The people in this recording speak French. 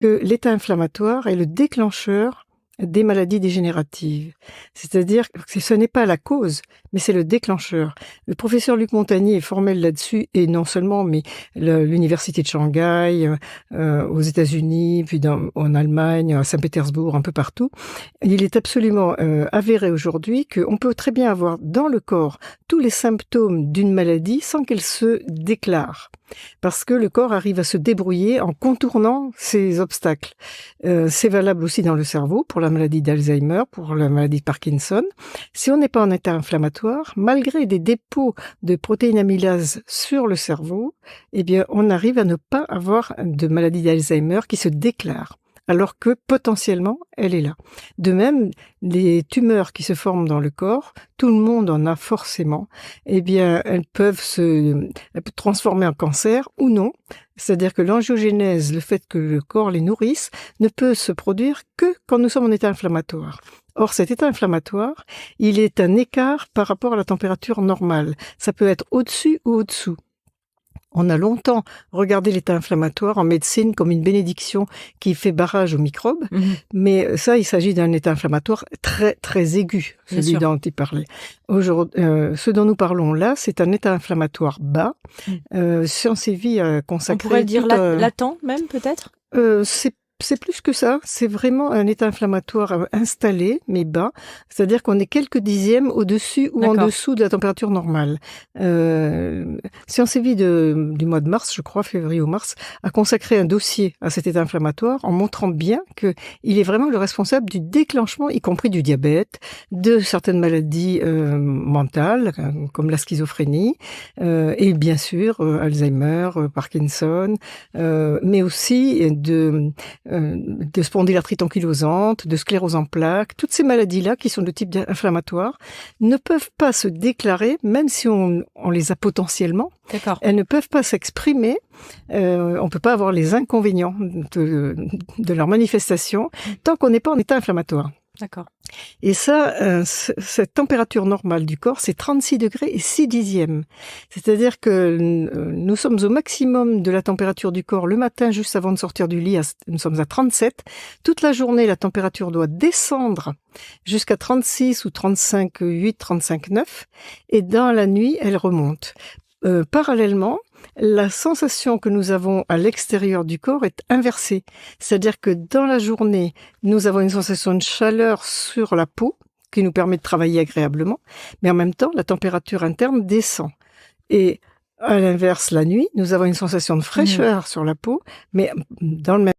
que l'état inflammatoire est le déclencheur des maladies dégénératives. C'est-à-dire que ce n'est pas la cause, mais c'est le déclencheur. Le professeur Luc Montagnier est formel là-dessus, et non seulement, mais l'université de Shanghai, aux États-Unis, puis en Allemagne, à Saint-Pétersbourg, un peu partout. Il est absolument avéré aujourd'hui qu'on peut très bien avoir dans le corps tous les symptômes d'une maladie sans qu'elle se déclare. Parce que le corps arrive à se débrouiller en contournant ces obstacles. C'est valable aussi dans le cerveau, pour la maladie d'Alzheimer, pour la maladie de Parkinson. Si on n'est pas en état inflammatoire, malgré des dépôts de protéines amylases sur le cerveau, eh bien, on arrive à ne pas avoir de maladie d'Alzheimer qui se déclare, alors que potentiellement, elle est là. De même, les tumeurs qui se forment dans le corps, tout le monde en a forcément, eh bien, elles peuvent se transformer en cancer ou non. C'est-à-dire que l'angiogénèse, le fait que le corps les nourrisse, ne peut se produire que quand nous sommes en état inflammatoire. Or, cet état inflammatoire, il est un écart par rapport à la température normale. Ça peut être au-dessus ou au-dessous. On a longtemps regardé l'état inflammatoire en médecine comme une bénédiction qui fait barrage aux microbes, mais ça, il s'agit d'un état inflammatoire très, très aigu, celui dont il parlait. Aujourd'hui, ce dont nous parlons là, c'est un état inflammatoire bas. Science et Vie a consacré... On pourrait le dire latent même, peut-être ? C'est plus que ça, c'est vraiment un état inflammatoire installé, mais bas, c'est-à-dire qu'on est quelques dixièmes au-dessus ou en dessous de la température normale. Science et Vie du mois de mars, je crois, février ou mars, a consacré un dossier à cet état inflammatoire en montrant bien qu'il est vraiment le responsable du déclenchement, y compris du diabète, de certaines maladies mentales, comme la schizophrénie, et bien sûr Alzheimer, Parkinson, mais aussi de spondylarthrite ankylosante, de sclérose en plaques. Toutes ces maladies-là, qui sont de type inflammatoire, ne peuvent pas se déclarer, même si on les a potentiellement. Elles ne peuvent pas s'exprimer. On ne peut pas avoir les inconvénients de leur manifestation tant qu'on n'est pas en état inflammatoire. D'accord. Et ça, cette température normale du corps, c'est 36 degrés et 6 dixièmes. C'est-à-dire que nous sommes au maximum de la température du corps le matin, juste avant de sortir du lit, nous sommes à 37. Toute la journée, la température doit descendre jusqu'à 36 ou 35,8, 35,9. Et dans la nuit, elle remonte. Parallèlement, la sensation que nous avons à l'extérieur du corps est inversée. C'est-à-dire que dans la journée, nous avons une sensation de chaleur sur la peau qui nous permet de travailler agréablement, mais en même temps, la température interne descend. Et à l'inverse, la nuit, nous avons une sensation de fraîcheur sur la peau, mais dans le même